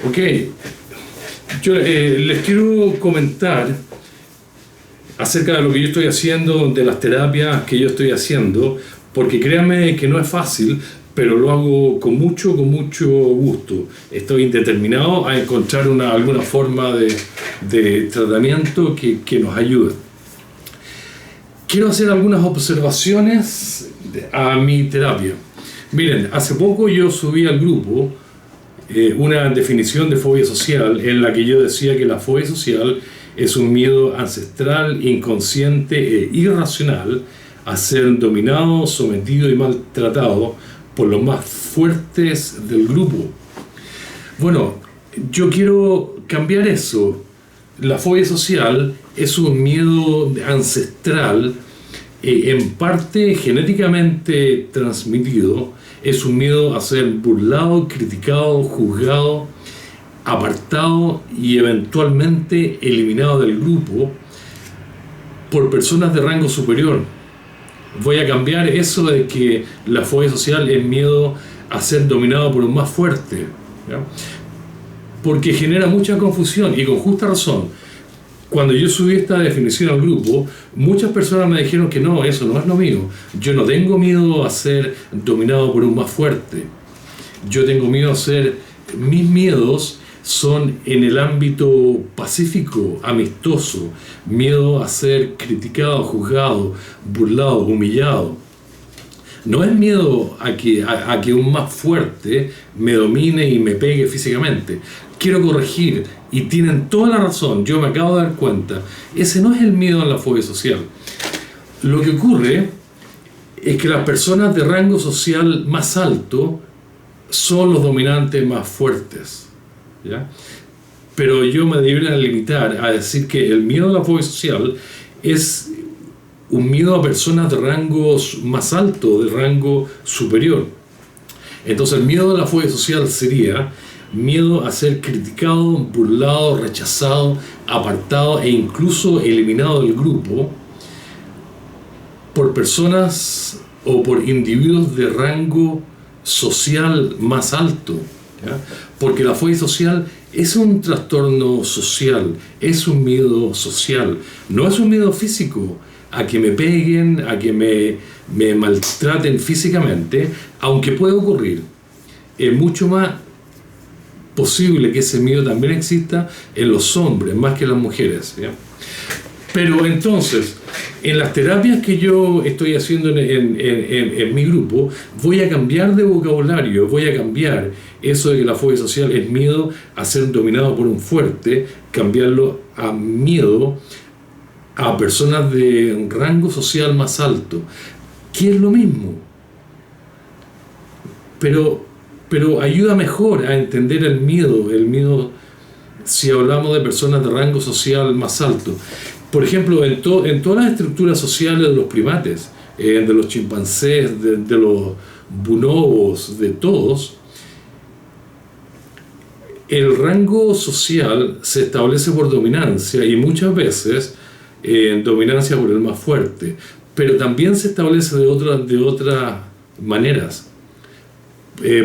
Ok, yo les quiero comentar acerca de lo que yo estoy haciendo, de las terapias que yo estoy haciendo, porque créanme que no es fácil, pero lo hago con mucho gusto. Estoy determinado a encontrar alguna forma de tratamiento que nos ayude. Quiero hacer algunas observaciones a mi terapia. Miren, hace poco yo subí al grupo una definición de fobia social en la que yo decía que la fobia social es un miedo ancestral, inconsciente e irracional a ser dominado, sometido y maltratado por los más fuertes del grupo. Bueno, yo quiero cambiar eso. La fobia social es un miedo ancestral, en parte genéticamente transmitido. Es un miedo a ser burlado, criticado, juzgado, apartado y eventualmente eliminado del grupo por personas de rango superior. Voy a cambiar eso de que la fobia social es miedo a ser dominado por un más fuerte, ¿ya? Porque genera mucha confusión y con justa razón. Cuando yo subí esta definición al grupo, muchas personas me dijeron que no, eso no es lo mío. Yo no tengo miedo a ser dominado por un más fuerte. Yo tengo miedo a ser... Mis miedos son en el ámbito pacífico, amistoso. Miedo a ser criticado, juzgado, burlado, humillado. No es miedo a que un más fuerte me domine y me pegue físicamente. Quiero corregir, y tienen toda la razón, yo me acabo de dar cuenta, ese no es el miedo a la fobia social. Lo que ocurre es que las personas de rango social más alto son los dominantes más fuertes, ¿ya? Pero yo me debería limitar a decir que el miedo a la fobia social es un miedo a personas de rangos más alto, de rango superior. Entonces el miedo a la fobia social sería miedo a ser criticado, burlado, rechazado, apartado e incluso eliminado del grupo por personas o por individuos de rango social más alto, ¿ya? Porque la fobia social es un trastorno social, es un miedo social, no es un miedo físico a que me peguen, a que me maltraten físicamente, aunque puede ocurrir. Es mucho más posible que ese miedo también exista en los hombres más que en las mujeres, ¿ya? Pero entonces, en las terapias que yo estoy haciendo en mi grupo, voy a cambiar de vocabulario, voy a cambiar eso de que la fobia social es miedo a ser dominado por un fuerte, cambiarlo a miedo a personas de un rango social más alto, que es lo mismo, pero ayuda mejor a entender el miedo si hablamos de personas de rango social más alto. Por ejemplo, en todas las estructuras sociales de los primates, de los chimpancés, de los bonobos, de todos, el rango social se establece por dominancia y muchas veces dominancia por el más fuerte, pero también se establece de otras maneras.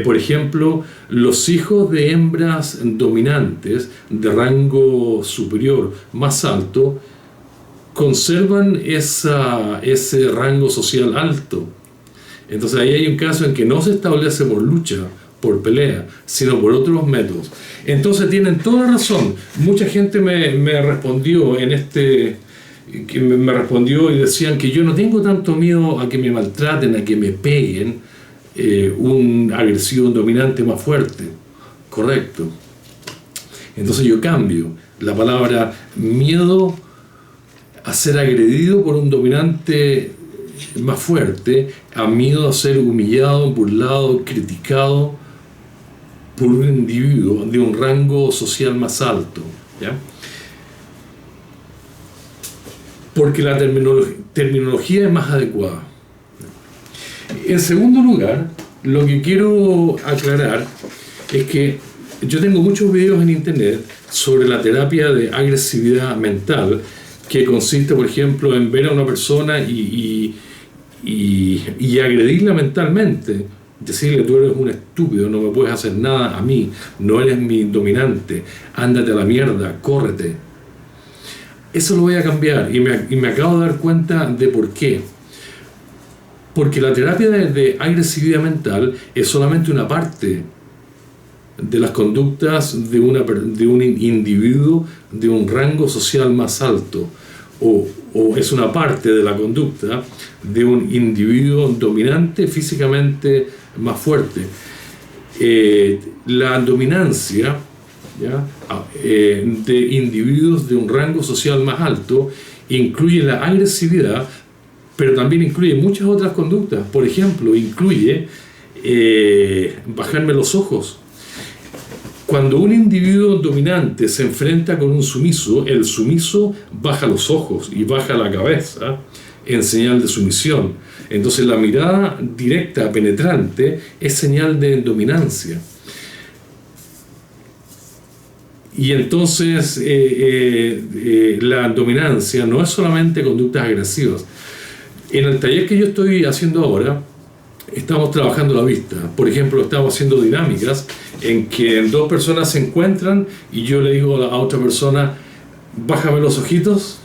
Por ejemplo, los hijos de hembras dominantes de rango superior más alto conservan ese rango social alto. Entonces ahí hay un caso en que no se establece por lucha, por pelea, sino por otros métodos. Entonces tienen toda la razón. Mucha gente me respondió me respondió y decían que yo no tengo tanto miedo a que me maltraten, a que me peguen, un agresivo, un dominante más fuerte. Correcto. Entonces yo cambio la palabra miedo a ser agredido por un dominante más fuerte a miedo a ser humillado, burlado, criticado por un individuo de un rango social más alto, ¿ya? Porque la terminología es más adecuada. En segundo lugar, lo que quiero aclarar es que yo tengo muchos videos en internet sobre la terapia de agresividad mental, que consiste, por ejemplo, en ver a una persona y agredirla mentalmente, decirle tú eres un estúpido, no me puedes hacer nada a mí, no eres mi dominante, ándate a la mierda, córrete. Eso lo voy a cambiar y me acabo de dar cuenta de por qué. Porque la terapia de agresividad mental es solamente una parte de las conductas de un individuo de un rango social más alto, o es una parte de la conducta de un individuo dominante físicamente más fuerte. La dominancia, ¿ya?, de individuos de un rango social más alto incluye la agresividad, pero también incluye muchas otras conductas. Por ejemplo, incluye bajarme los ojos. Cuando un individuo dominante se enfrenta con un sumiso, el sumiso baja los ojos y baja la cabeza en señal de sumisión. Entonces la mirada directa, penetrante, es señal de dominancia. Y entonces la dominancia no es solamente conductas agresivas. En el taller que yo estoy haciendo ahora, estamos trabajando la vista. Por ejemplo, estamos haciendo dinámicas en que dos personas se encuentran y yo le digo a otra persona, bájame los ojitos,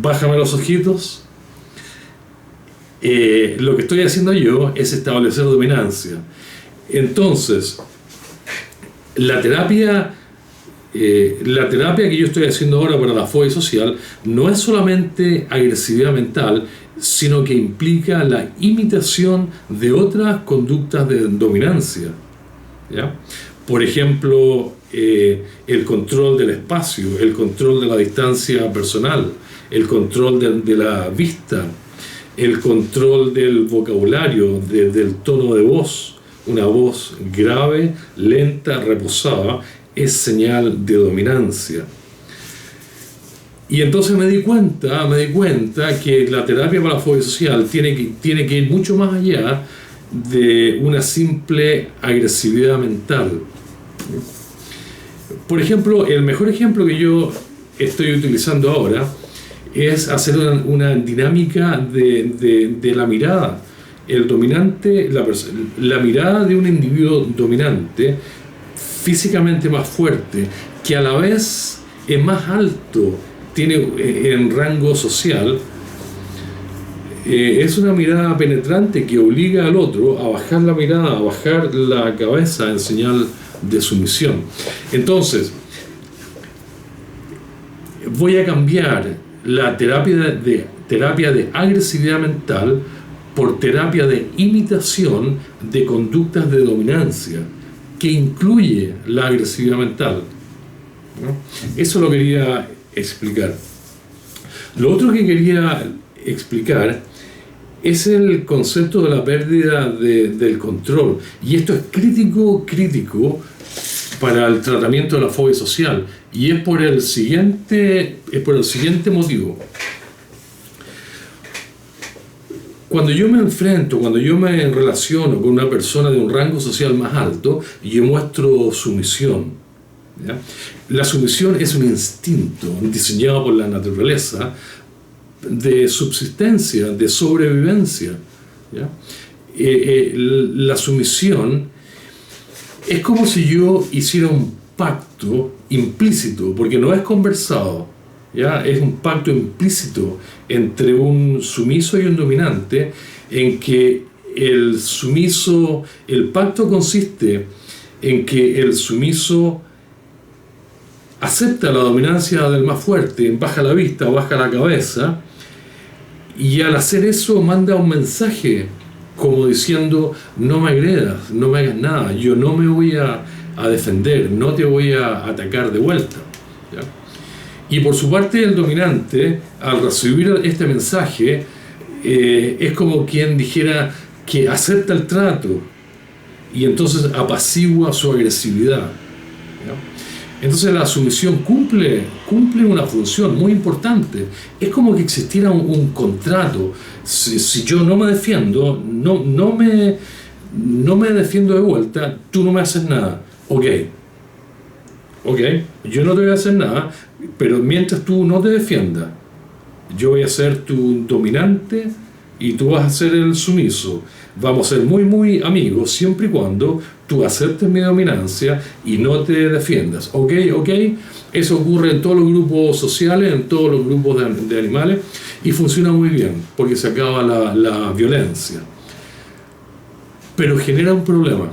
bájame los ojitos. Lo que estoy haciendo yo es establecer dominancia. Entonces, la terapia que yo estoy haciendo ahora para la fobia social no es solamente agresividad mental, sino que implica la imitación de otras conductas de dominancia, ¿ya? Por ejemplo, el control del espacio, el control de la distancia personal, el control de la vista, el control del vocabulario, del tono de voz. Una voz grave, lenta, reposada, es señal de dominancia. Y entonces me di cuenta que la terapia para la fobia social tiene que ir mucho más allá de una simple agresividad mental. Por ejemplo, el mejor ejemplo que yo estoy utilizando ahora es hacer una dinámica de la mirada. El dominante, la mirada de un individuo dominante, físicamente más fuerte, que a la vez es más alto, tiene en rango social, es una mirada penetrante que obliga al otro a bajar la mirada, a bajar la cabeza en señal de sumisión. Entonces, voy a cambiar la terapia de agresividad mental por terapia de imitación de conductas de dominancia, que incluye la agresividad mental, ¿no? Eso lo quería explicar. Lo otro que quería explicar es el concepto de la pérdida del control. Y esto es crítico para el tratamiento de la fobia social. Y es por el siguiente motivo. Cuando yo me relaciono con una persona de un rango social más alto, yo muestro sumisión, ¿ya? La sumisión es un instinto diseñado por la naturaleza de subsistencia, de sobrevivencia, ¿ya? La sumisión es como si yo hiciera un pacto implícito, porque no es conversado, ¿ya? Es un pacto implícito entre un sumiso y un dominante, en que el pacto consiste en que el sumiso acepta la dominancia del más fuerte, baja la vista, baja la cabeza, y al hacer eso manda un mensaje como diciendo, no me agredas, no me hagas nada, yo no me voy a defender, no te voy a atacar de vuelta, ¿ya? Y por su parte el dominante, al recibir este mensaje, es como quien dijera que acepta el trato y entonces apacigua su agresividad, ¿ya? Entonces la sumisión cumple una función muy importante. Es como que existiera un contrato. Si yo no me defiendo, no me defiendo de vuelta, tú no me haces nada. Ok, yo no te voy a hacer nada, pero mientras tú no te defiendas, yo voy a ser tu dominante y tú vas a ser el sumiso. Vamos a ser muy, muy amigos siempre y cuando tú aceptes mi dominancia y no te defiendas. ¿Ok? ¿Ok? Eso ocurre en todos los grupos sociales, en todos los grupos de animales, y funciona muy bien porque se acaba la violencia. Pero genera un problema,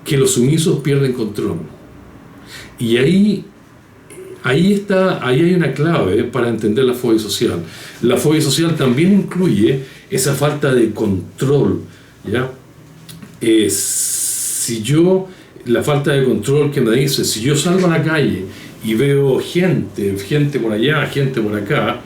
que los sumisos pierden control. Y ahí hay una clave para entender la fobia social. La fobia social también incluye esa falta de control, ¿ya? La falta de control que me dice, si yo salgo a la calle y veo gente por allá, gente por acá,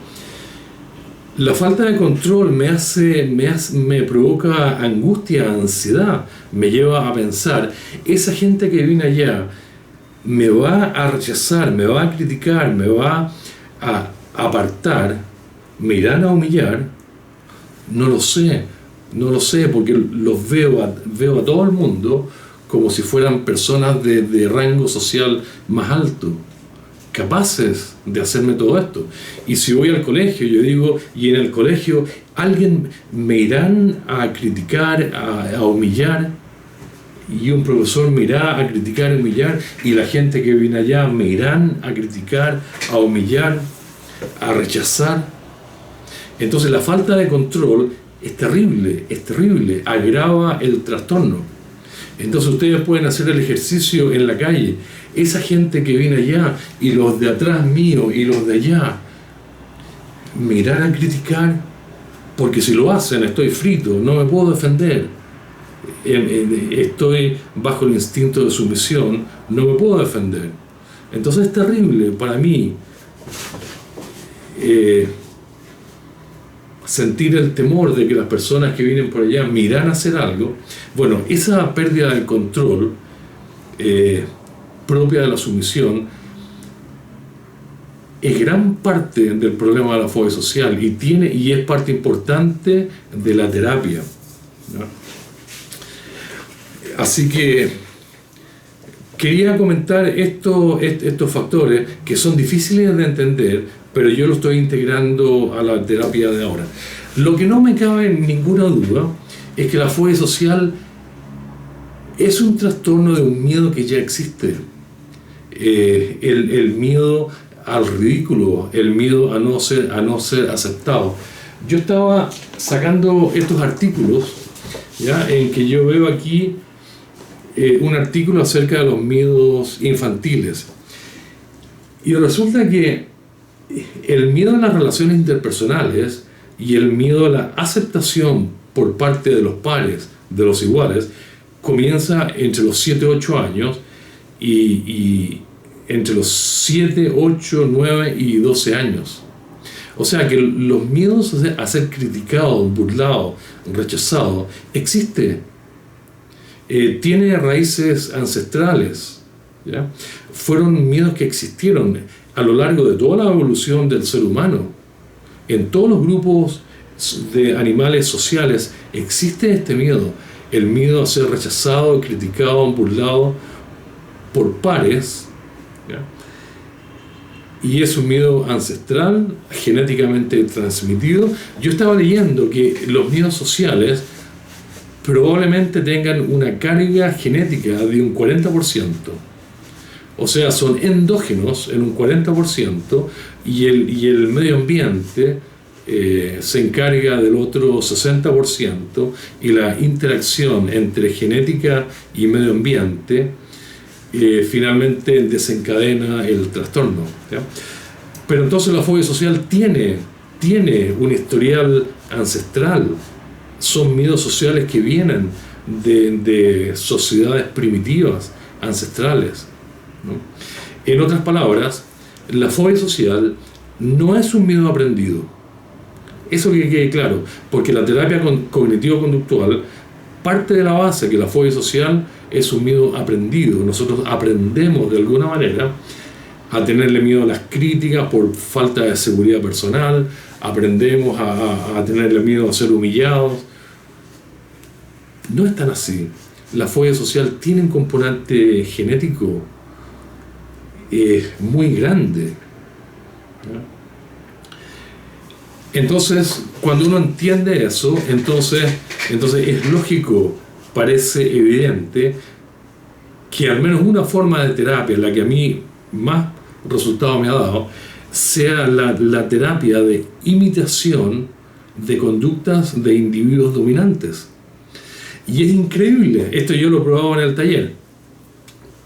la falta de control me provoca angustia, ansiedad, me lleva a pensar, esa gente que viene allá me va a rechazar, me va a criticar, me va a apartar, me irán a humillar. No lo sé, porque los veo a todo el mundo como si fueran personas de rango social más alto, capaces de hacerme todo esto. Y si voy al colegio, yo digo, y en el colegio alguien me irán a criticar, a humillar, y un profesor me irá a criticar, a humillar, y la gente que viene allá me irán a criticar, a humillar, a rechazar. Entonces la falta de control es terrible, agrava el trastorno. Entonces ustedes pueden hacer el ejercicio en la calle. Esa gente que viene allá y los de atrás mío y los de allá me irán a criticar, porque si lo hacen estoy frito, no me puedo defender, estoy bajo el instinto de sumisión, no me puedo defender. Entonces es terrible para mí sentir el temor de que las personas que vienen por allá me irán a hacer algo. Bueno, esa pérdida de control propia de la sumisión es gran parte del problema de la fobia social y es parte importante de la terapia, ¿no? Así que quería comentar estos factores que son difíciles de entender, pero yo lo estoy integrando a la terapia de ahora. Lo que no me cabe ninguna duda es que la fobia social es un trastorno de un miedo que ya existe. El miedo al ridículo, el miedo a no ser aceptado. Yo estaba sacando estos artículos, ¿ya? En que yo veo aquí un artículo acerca de los miedos infantiles. Y resulta que el miedo a las relaciones interpersonales y el miedo a la aceptación por parte de los pares, de los iguales, comienza entre los 7, 8 años y entre los 7, 8, 9 y 12 años. O sea que los miedos a ser criticado, burlado, rechazado, existe. Tiene raíces ancestrales, ¿ya? Fueron miedos que existieron a lo largo de toda la evolución del ser humano. En todos los grupos de animales sociales existe este miedo, el miedo a ser rechazado, criticado, burlado por pares, ¿ya? Y es un miedo ancestral, genéticamente transmitido. Yo estaba leyendo que los miedos sociales probablemente tengan una carga genética de un 40%. O sea, son endógenos en un 40% y el medio ambiente se encarga del otro 60%, y la interacción entre genética y medio ambiente finalmente desencadena el trastorno, ¿ya? Pero entonces la fobia social tiene un historial ancestral. Son miedos sociales que vienen de sociedades primitivas, ancestrales, ¿no? En otras palabras, la fobia social no es un miedo aprendido. Eso que quede claro, porque la terapia cognitivo-conductual parte de la base que la fobia social es un miedo aprendido. Nosotros aprendemos de alguna manera a tenerle miedo a las críticas por falta de seguridad personal, aprendemos a tenerle miedo a ser humillados. No es tan así. La fobia social tiene un componente genético muy grande, ¿no? Entonces, cuando uno entiende eso, entonces es lógico, parece evidente, que al menos una forma de terapia, la que a mí más resultado me ha dado, sea la terapia de imitación de conductas de individuos dominantes. Y es increíble, esto yo lo he probado en el taller.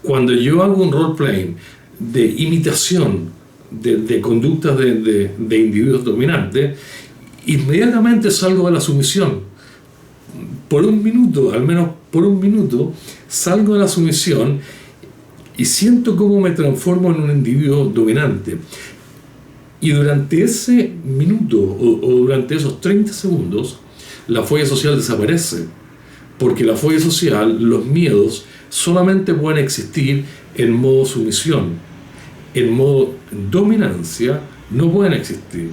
Cuando yo hago un role-playing de imitación de conductas de individuos dominantes, inmediatamente salgo de la sumisión. Por un minuto, al menos por un minuto, salgo de la sumisión y siento cómo me transformo en un individuo dominante. Y durante ese minuto o durante esos 30 segundos, la fobia social desaparece. Porque la fobia social, los miedos, solamente pueden existir en modo sumisión. En modo dominancia no pueden existir.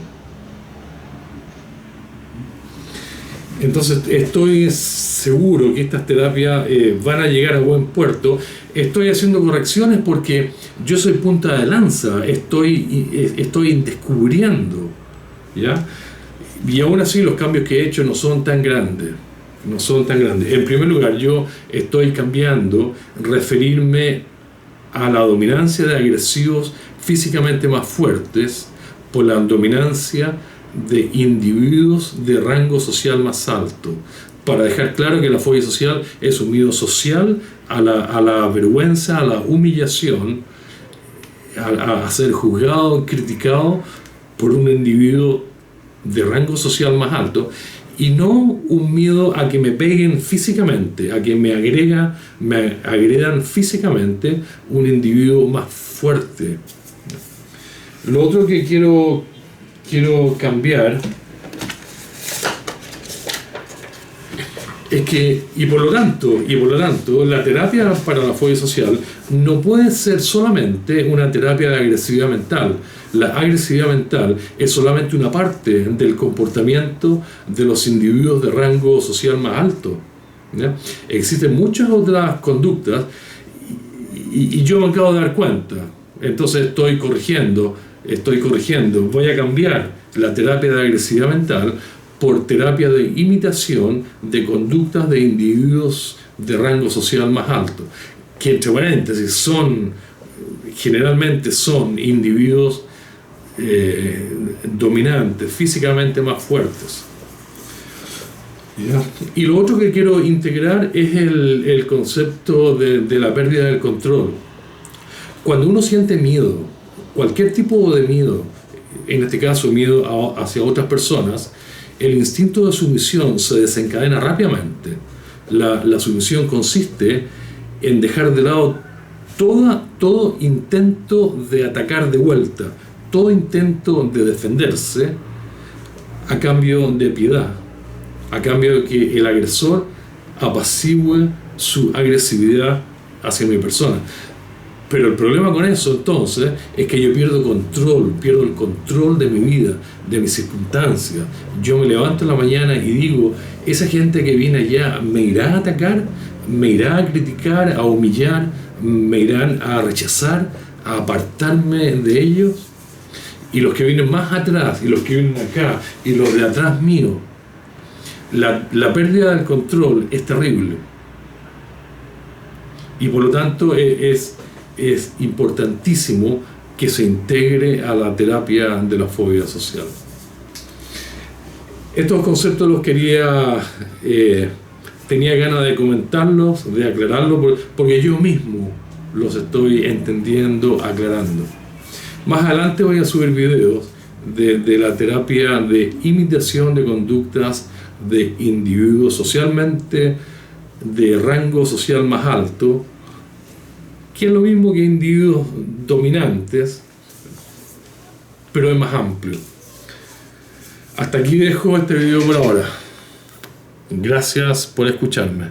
Entonces estoy seguro que estas terapias van a llegar a buen puerto. Estoy haciendo correcciones porque yo soy punta de lanza, estoy descubriendo, ¿ya? Y aún así los cambios que he hecho no son tan grandes. No son tan grandes. En primer lugar, yo estoy cambiando referirme a la dominancia de agresivos físicamente más fuertes por la dominancia de individuos de rango social más alto, para dejar claro que la fobia social es un miedo social a la vergüenza, a la humillación, a ser juzgado, criticado por un individuo de rango social más alto, y no un miedo a que me peguen físicamente, a que me agredan físicamente un individuo más fuerte. Lo otro que quiero cambiar es que, y por lo tanto, la terapia para la fobia social no puede ser solamente una terapia de agresividad mental. La agresividad mental es solamente una parte del comportamiento de los individuos de rango social más alto, ¿ya? Existen muchas otras conductas y yo me acabo de dar cuenta. Entonces estoy corrigiendo, voy a cambiar la terapia de agresividad mental por terapia de imitación de conductas de individuos de rango social más alto, que entre paréntesis generalmente son individuos dominantes, físicamente más fuertes. ¿Ya? Y lo otro que quiero integrar es el concepto de la pérdida del control. Cuando uno siente miedo, cualquier tipo de miedo, en este caso miedo hacia otras personas, el instinto de sumisión se desencadena rápidamente. La sumisión consiste en dejar de lado todo intento de atacar de vuelta, todo intento de defenderse a cambio de piedad, a cambio de que el agresor apacigüe su agresividad hacia mi persona. Pero el problema con eso entonces es que yo pierdo el control de mi vida, de mis circunstancias. Yo me levanto en la mañana y digo, esa gente que viene allá me irá a atacar, me irá a criticar, a humillar, me irán a rechazar, a apartarme de ellos. Y los que vienen más atrás, y los que vienen acá, y los de atrás mío, la pérdida del control es terrible. Y por lo tanto es importantísimo que se integre a la terapia de la fobia social. Estos conceptos los tenía ganas de comentarlos, de aclararlos, porque yo mismo los estoy entendiendo, aclarando. Más adelante voy a subir videos de la terapia de imitación de conductas de individuos socialmente de rango social más alto, que es lo mismo que individuos dominantes, pero es más amplio. Hasta aquí dejo este video por ahora. Gracias por escucharme.